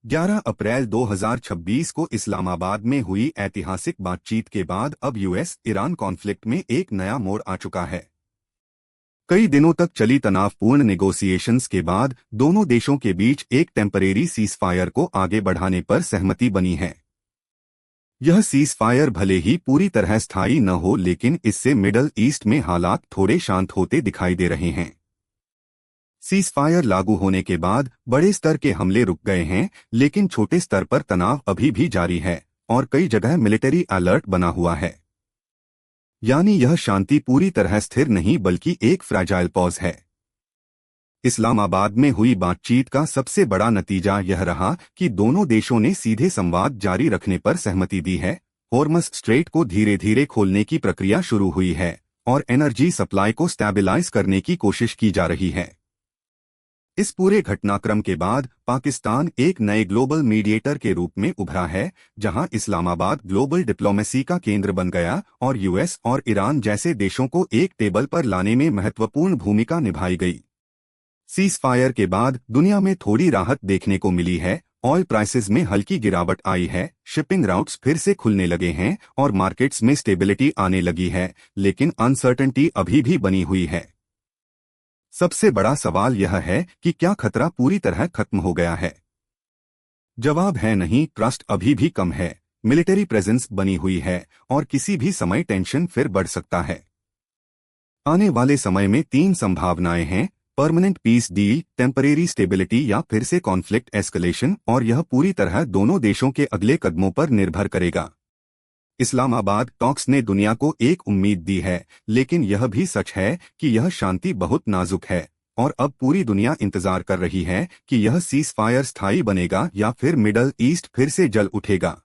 11 अप्रैल 2026 को इस्लामाबाद में हुई ऐतिहासिक बातचीत के बाद अब यूएस ईरान कॉन्फ्लिक्ट में एक नया मोड़ आ चुका है। कई दिनों तक चली तनावपूर्ण नेगोशिएशंस के बाद दोनों देशों के बीच एक टेम्परेरी सीज़फायर को आगे बढ़ाने पर सहमति बनी है। यह सीज़फायर भले ही पूरी तरह स्थायी न हो, लेकिन इससे मिडल ईस्ट में हालात थोड़े शांत होते दिखाई दे रहे हैं। सीज़फायर लागू होने के बाद बड़े स्तर के हमले रुक गए हैं, लेकिन छोटे स्तर पर तनाव अभी भी जारी है और कई जगह मिलिट्री अलर्ट बना हुआ है। यानी यह शांति पूरी तरह स्थिर नहीं बल्कि एक फ्रैजाइल पॉज है। इस्लामाबाद में हुई बातचीत का सबसे बड़ा नतीजा यह रहा कि दोनों देशों ने सीधे संवाद जारी रखने पर सहमति दी है। हॉर्मज़ स्ट्रेट को धीरे धीरे खोलने की प्रक्रिया शुरू हुई है और एनर्जी सप्लाई को स्टेबलाइज करने की कोशिश की जा रही है। इस पूरे घटनाक्रम के बाद पाकिस्तान एक नए ग्लोबल मीडिएटर के रूप में उभरा है, जहां इस्लामाबाद ग्लोबल डिप्लोमेसी का केंद्र बन गया और यूएस और ईरान जैसे देशों को एक टेबल पर लाने में महत्वपूर्ण भूमिका निभाई गई। सीज़फायर के बाद दुनिया में थोड़ी राहत देखने को मिली है। ऑयल प्राइसेस में हल्की गिरावट आई है, शिपिंग राउट्स फिर से खुलने लगे हैं और मार्केट्स में स्टेबिलिटी आने लगी है, लेकिन अनसर्टेनिटी अभी भी बनी हुई है। सबसे बड़ा सवाल यह है कि क्या खतरा पूरी तरह खत्म हो गया है? जवाब है नहीं। ट्रस्ट अभी भी कम है, मिलिट्री प्रेजेंस बनी हुई है और किसी भी समय टेंशन फिर बढ़ सकता है। आने वाले समय में तीन संभावनाएं हैं: permanent peace deal, temporary stability या फिर से कॉन्फ्लिक्ट एस्केलेशन, और यह पूरी तरह दोनों देशों के अगले कदमों पर निर्भर करेगा। इस्लामाबाद टॉक्स ने दुनिया को एक उम्मीद दी है, लेकिन यह भी सच है कि यह शांति बहुत नाजुक है और अब पूरी दुनिया इंतजार कर रही है कि यह सीज़फायर स्थायी बनेगा या फिर मिडल ईस्ट फिर से जल उठेगा।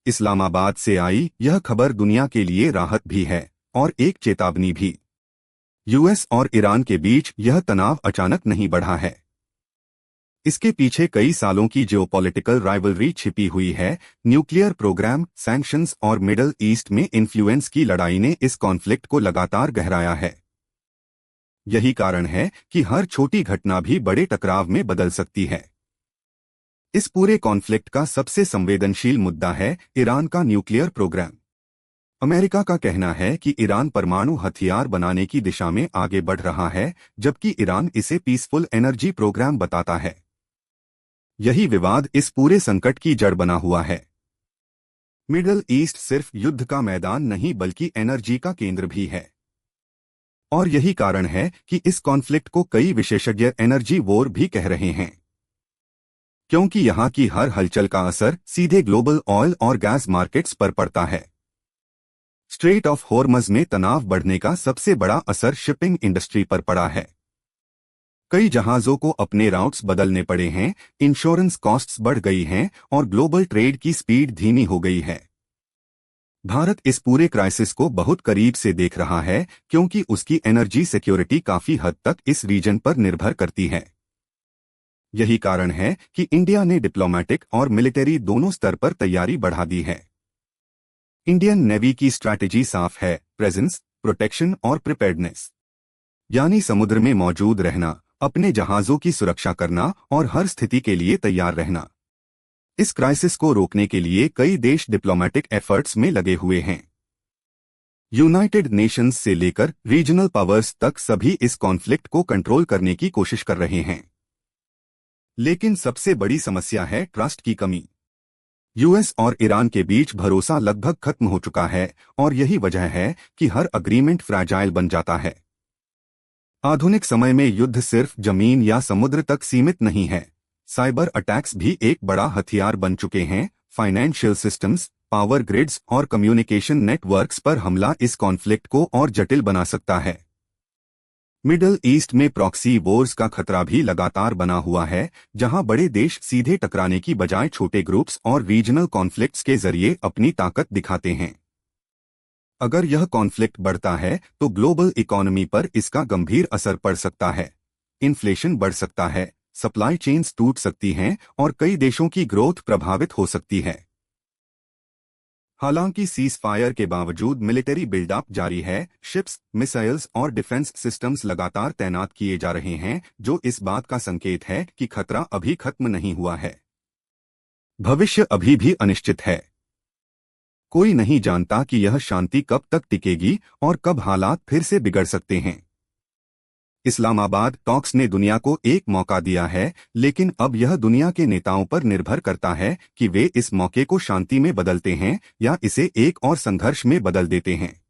इस्लामाबाद से आई यह खबर दुनिया के लिए राहत भी है और एक चेतावनी भी। यूएस और ईरान के बीच यह तनाव अचानक नहीं बढ़ा है। इसके पीछे कई सालों की जियोपॉलिटिकल राइवलरी छिपी हुई है। न्यूक्लियर प्रोग्राम, सैंक्शंस और मिडल ईस्ट में इन्फ्लुएंस की लड़ाई ने इस कॉन्फ्लिक्ट को लगातार गहराया है। यही कारण है कि हर छोटी घटना भी बड़े टकराव में बदल सकती है। इस पूरे कॉन्फ्लिक्ट का सबसे संवेदनशील मुद्दा है ईरान का न्यूक्लियर प्रोग्राम। अमेरिका का कहना है कि ईरान परमाणु हथियार बनाने की दिशा में आगे बढ़ रहा है, जबकि ईरान इसे पीसफुल एनर्जी प्रोग्राम बताता है। यही विवाद इस पूरे संकट की जड़ बना हुआ है। मिडल ईस्ट सिर्फ युद्ध का मैदान नहीं बल्कि एनर्जी का केंद्र भी है, और यही कारण है कि इस कॉन्फ्लिक्ट को कई विशेषज्ञ एनर्जी वॉर भी कह रहे हैं, क्योंकि यहां की हर हलचल का असर सीधे ग्लोबल ऑयल और गैस मार्केट्स पर पड़ता है। स्ट्रेट ऑफ हॉर्मज़ में तनाव बढ़ने का सबसे बड़ा असर शिपिंग इंडस्ट्री पर पड़ा है। कई जहाजों को अपने राउट्स बदलने पड़े हैं, इंश्योरेंस कॉस्ट्स बढ़ गई हैं और ग्लोबल ट्रेड की स्पीड धीमी हो गई है। भारत इस पूरे क्राइसिस को बहुत करीब से देख रहा है, क्योंकि उसकी एनर्जी सिक्योरिटी काफी हद तक इस रीजन पर निर्भर करती है। यही कारण है कि इंडिया ने डिप्लोमेटिक और मिलिट्री दोनों स्तर पर तैयारी बढ़ा दी है। इंडियन नेवी की स्ट्रैटेजी साफ है: प्रेजेंस, प्रोटेक्शन और प्रिपेयर्डनेस। यानी समुद्र में मौजूद रहना, अपने जहाजों की सुरक्षा करना और हर स्थिति के लिए तैयार रहना। इस क्राइसिस को रोकने के लिए कई देश डिप्लोमेटिक एफर्ट्स में लगे हुए हैं। यूनाइटेड नेशंस से लेकर रीजनल पावर्स तक सभी इस कॉन्फ्लिक्ट को कंट्रोल करने की कोशिश कर रहे हैं। लेकिन सबसे बड़ी समस्या है ट्रस्ट की कमी। यूएस और ईरान के बीच भरोसा लगभग खत्म हो चुका है और यही वजह है कि हर अग्रीमेंट फ्रैजाइल बन जाता है। आधुनिक समय में युद्ध सिर्फ जमीन या समुद्र तक सीमित नहीं है, साइबर अटैक्स भी एक बड़ा हथियार बन चुके हैं। फाइनेंशियल सिस्टम्स, पावर ग्रिड्स और कम्युनिकेशन नेटवर्क्स पर हमला इस कॉन्फ्लिक्ट को और जटिल बना सकता है। मिडल ईस्ट में प्रॉक्सी वॉर्स का खतरा भी लगातार बना हुआ है, जहां बड़े देश सीधे टकराने की बजाय छोटे ग्रुप्स और रीजनल कॉन्फ्लिक्ट्स के जरिए अपनी ताकत दिखाते हैं। अगर यह कॉन्फ्लिक्ट बढ़ता है तो ग्लोबल इकोनॉमी पर इसका गंभीर असर पड़ सकता है। इन्फ्लेशन बढ़ सकता है, सप्लाई चेन्स टूट सकती हैं और कई देशों की ग्रोथ प्रभावित हो सकती है। हालांकि सीज़फायर के बावजूद मिलिट्री बिल्डअप जारी है। शिप्स, मिसाइल्स और डिफेंस सिस्टम्स लगातार तैनात किए जा रहे हैं, जो इस बात का संकेत है कि खतरा अभी खत्म नहीं हुआ है। भविष्य अभी भी अनिश्चित है। कोई नहीं जानता कि यह शांति कब तक टिकेगी और कब हालात फिर से बिगड़ सकते हैं। इस्लामाबाद टॉक्स ने दुनिया को एक मौका दिया है, लेकिन अब यह दुनिया के नेताओं पर निर्भर करता है कि वे इस मौके को शांति में बदलते हैं या इसे एक और संघर्ष में बदल देते हैं।